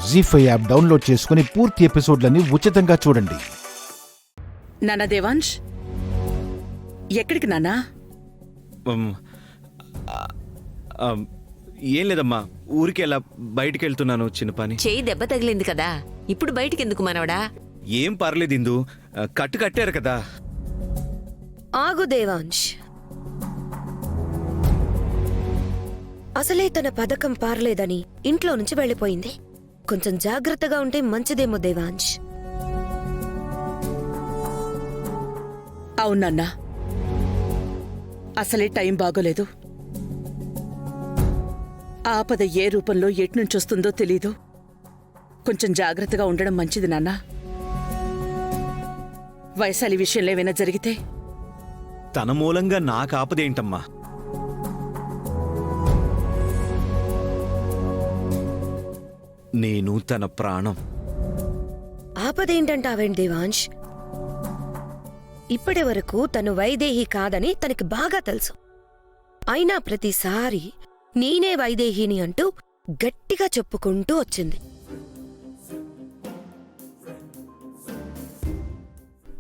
జీ5 app download చేసుకుని పూర్తి ఎపిసోడ్లని ఉచితంగా చూడండి. నాన్న దేవాంశ్, ఎక్కడికి నాన్నా? ఏం లేదమ్మా, ఊరికి ఎలా బయటికి వెళ్తున్నాను, చిన్న పని. చేయి దెబ్బ తగిలింది కదా, ఇప్పుడు బయటికెందుకు మనవడా? ఏం పర్లేదు ఇందు, కట్టారు కదా. ఆగు దేవాంశ్, అసలే తన పథకం పారలేదని ఇంట్లో నుంచి వెళ్ళిపోయింది. కొంచెం జాగ్రత్తగా ఉంటే మంచిదేమో దేవాంశ్. అవునన్నా, అసలే టైం బాగోలేదు. ఆపద ఏ రూపంలో ఎట్నుంచొస్తుందో తెలీదు. కొంచెం జాగ్రత్తగా ఉండడం మంచిది నాన్న. వైశాలి విషయంలో ఏమైనా జరిగితే తన మూలంగా నాకు ఆపదేంటమ్మా? నేను తన ప్రాణం. ఆపదేంటంటావేంటి దేవాంశ్? ఇప్పటి వరకు తను వైదేహి కాదని తనకి బాగా తెలుసు. అయినా ప్రతిసారి నేనే వైదేహిని అంటూ గట్టిగా చెప్పుకుంటూ వచ్చింది.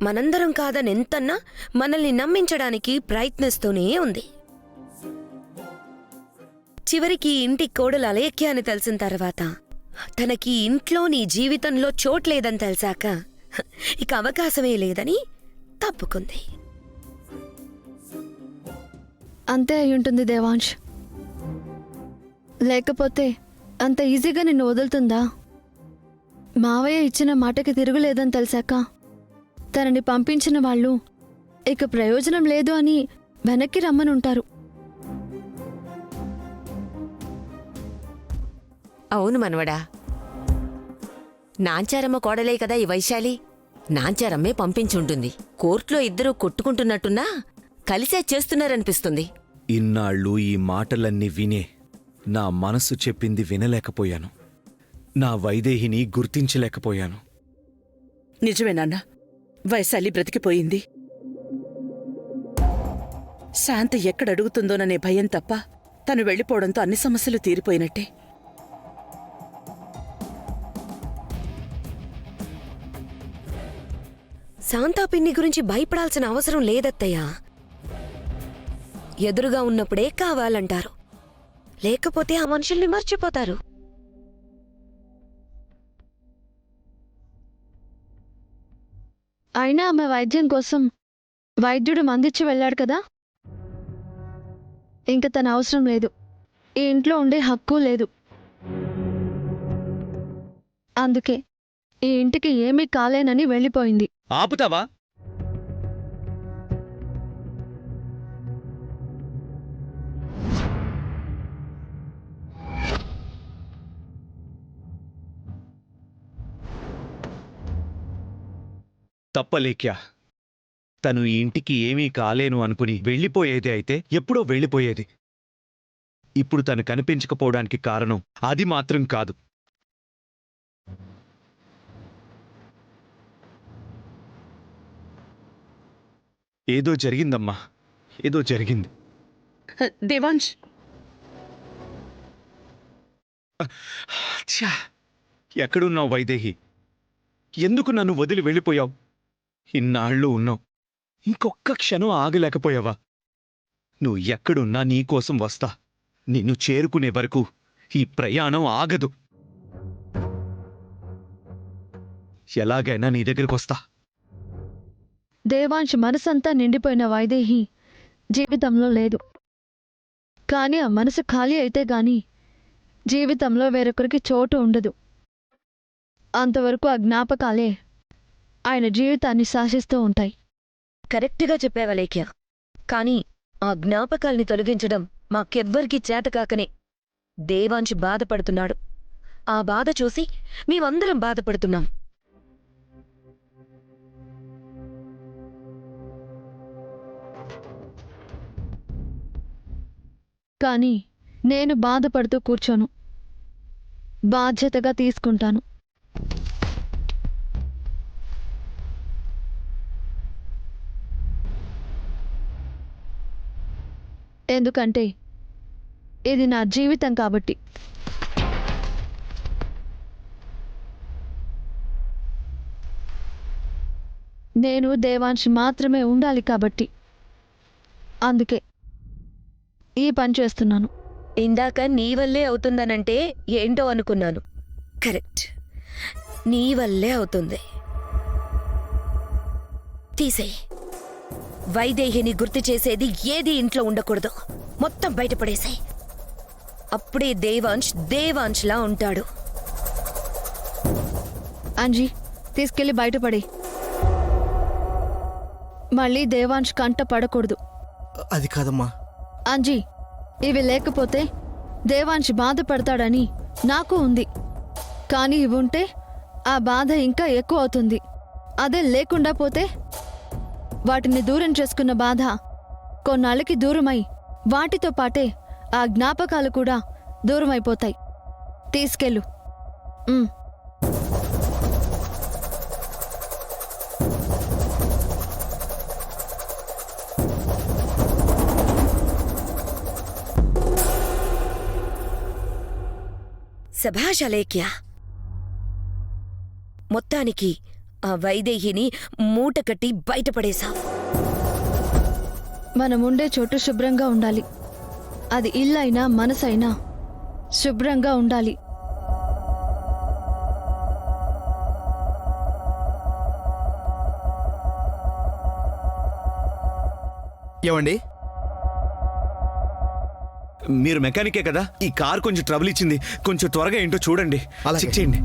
మనందరం కాదని ఎంతన్నా మనల్ని నమ్మించడానికి ప్రయత్నిస్తూనే ఉంది. చివరికి ఇంటి కోడలు అలేఖ్య అని తెలిసిన తర్వాత, తనకి ఇంట్లో నీ జీవితంలో చోట్లేదని తెలిసాక ఇక అవకాశమే లేదని తప్పుకుంది. అంతే అయ్యుంటుంది దేవాంశ్. లేకపోతే అంత ఈజీగా నిన్ను వదులుతుందా? మావయ్య ఇచ్చిన మాటకి తిరుగులేదని తెలిసాక తనని పంపించిన వాళ్ళు ఇక ప్రయోజనం లేదు అని వెనక్కి రమ్మనుంటారు. అవును మనవడా, నాంచారమ్మ కోడలే కదా ఈ వైశాలి. నాంచారమ్మే పంపించుంటుంది. కోర్టులో ఇద్దరూ కొట్టుకుంటున్నట్టున్నా కలిసే చేస్తున్నారనిపిస్తుంది. ఇన్నాళ్ళు ఈ మాటలన్నీ వినే నా మనసు చెప్పింది వినలేకపోయాను. నా వైదేహిని గుర్తించలేకపోయాను. నిజమే నాన్న, వైశాలి బ్రతికిపోయింది. శాంతి ఎక్కడడుగుతుందోననే భయం తప్ప తను వెళ్ళిపోవడంతో అన్ని సమస్యలు తీరిపోయినట్టే. శాంతా పిన్ని గురించి భయపడాల్సిన అవసరం లేదత్తయ్యా. ఎదురుగా ఉన్నప్పుడే కావాలంటారు, లేకపోతే ఆ మనుషుల్ని మర్చిపోతారు. అయినా ఆమె వైద్యం కోసం వైద్యుడు మందిచ్చి వెళ్ళాడు కదా, ఇంక తన అవసరం లేదు. ఈ ఇంట్లో ఉండే హక్కు లేదు. అందుకే ఈ ఇంటికి ఏమీ కాలేనని వెళ్ళిపోయింది. ఆపుతావా? తప్పలేక్యా, తను ఈ ఇంటికి ఏమీ కాలేను అనుకుని వెళ్ళిపోయేది అయితే ఎప్పుడో వెళ్ళిపోయేది. ఇప్పుడు తను కనిపించకపోవడానికి కారణం అది మాత్రం కాదు. ఏదో జరిగిందమ్మా, ఏదో జరిగింది. దేవాంశ్, ఎక్కడున్నావు వైదేహి? ఎందుకు నన్ను వదిలి వెళ్ళిపోయావు? ఇన్నాళ్ళు ఉన్నావు, ఇంకొక్క క్షణం ఆగలేకపోయావా? నువ్వు ఎక్కడున్నా నీకోసం వస్తా. నిన్ను చేరుకునే వరకు ఈ ప్రయాణం ఆగదు. ఎలాగైనా నీ దగ్గరకొస్తా. దేవాంశ్ మనసంతా నిండిపోయిన వైదేహి జీవితంలో లేదు. కానీ ఆ మనసు ఖాళీ అయితే గాని జీవితంలో వేరొకరికి చోటు ఉండదు. అంతవరకు ఆ జ్ఞాపకాలే ఆయన జీవితాన్ని శాసిస్తూ ఉంటాయి. కరెక్ట్గా చెప్పావా లేఖ్య. కానీ ఆ జ్ఞాపకాల్ని తొలగించడం మాకెవ్వరికీ చేతకాకనే దేవాంశ్ బాధపడుతున్నాడు. ఆ బాధ చూసి మేమందరం బాధపడుతున్నాం. కానీ నేను బాధపడుతూ కూర్చోను, బాధ్యతగా తీసుకుంటాను. ఎందుకంటే ఇది నా జీవితం కాబట్టి. నేను దేవాంశ్ మాత్రమే ఉండాలి కాబట్టి అందుకే ఈ పని చేస్తున్నాను. ఇందాక నీ వల్లే అవుతుందనంటే ఏంటో అనుకున్నాను. కరెక్ట్, నీ వల్లే అవుతుంది. తీసేయ్. వైదేహిని గుర్తు చేసేది ఏది ఇంట్లో ఉండకూడదు. మొత్తం బయటపడేసాయి. అప్పుడే దేవాంశ్లా ఉంటాడు. అంజీ, తీసుకెళ్లి బయటపడి. మళ్ళీ దేవాంశ్ కంట పడకూడదు. అది కాదమ్మా. అంజీ, ఇవి లేకపోతే దేవాంశ్ బాధపడతాడని నాకు ఉంది. కానీ ఇవి ఉంటే ఆ బాధ ఇంకా ఎక్కువ అవుతుంది. అదే లేకుండా పోతే వాటిని దూరం చేసుకున్న బాధ కొన్నాళ్ళకి దూరమై వాటితో పాటే ఆ జ్ఞాపకాలు కూడా దూరమైపోతాయి. తీసుకెళ్ళు. శభాష్ అలేఖ్య. మొత్తానికి ఆ వైదేహిని మూట కట్టి బయటపడేశావు. మనముండే చోటు శుభ్రంగా ఉండాలి. అది ఇల్లైనా మనసైనా శుభ్రంగా ఉండాలి. ఏమండి, మీరు మెకానికే కదా? ఈ కార్ కొంచెం ట్రబుల్ ఇచ్చింది. కొంచెం త్వరగా ఏంటో చూడండి. అలాగే. చెక్ చేయండి.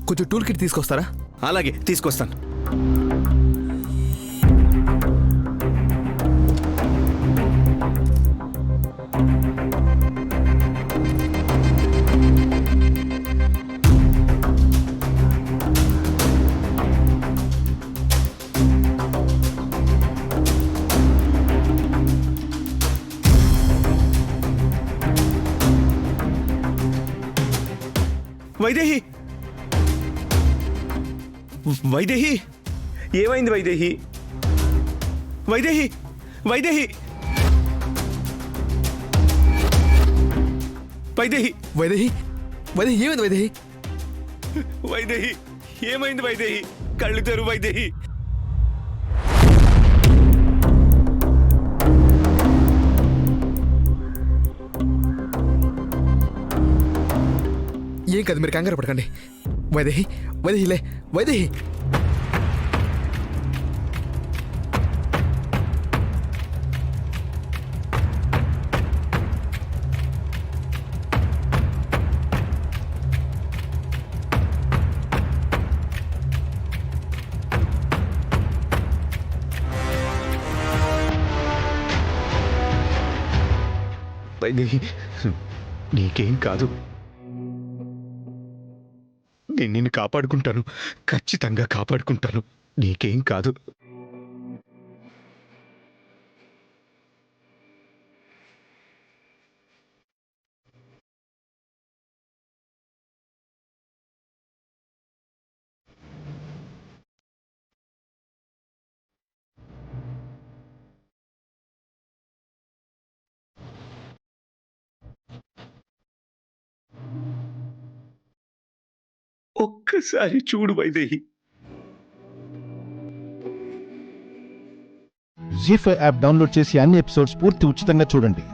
కొంచెం టూల్ కిట్ తీసుకొస్తారా? అలాగే తీసుకొస్తాను. వైదేహి, వైదేహి, ఏమైంది వైదేహి? వైదేహి, వైదేహి, వైదేహి, వైదేహి, వైదేహి, ఏమైంది వైదేహి? వైదేహి, ఏమైంది వైదేహి? కళ్ళు తెరు వైదేహి. ఏం కాదు, మీరు కంగారు పడకండి. వైదేహి, వైదేహి లే, వైదేహి. వైదేహి, నీకేం కాదు. నేను నిన్ను కాపాడుకుంటాను, ఖచ్చితంగా కాపాడుకుంటాను. నీకేం కాదు. ఒక్కసారి చూడు వైదేహి. జీ5 యాప్ డౌన్లోడ్ చేసి అన్ని ఎపిసోడ్స్ పూర్తి ఉచితంగా చూడండి.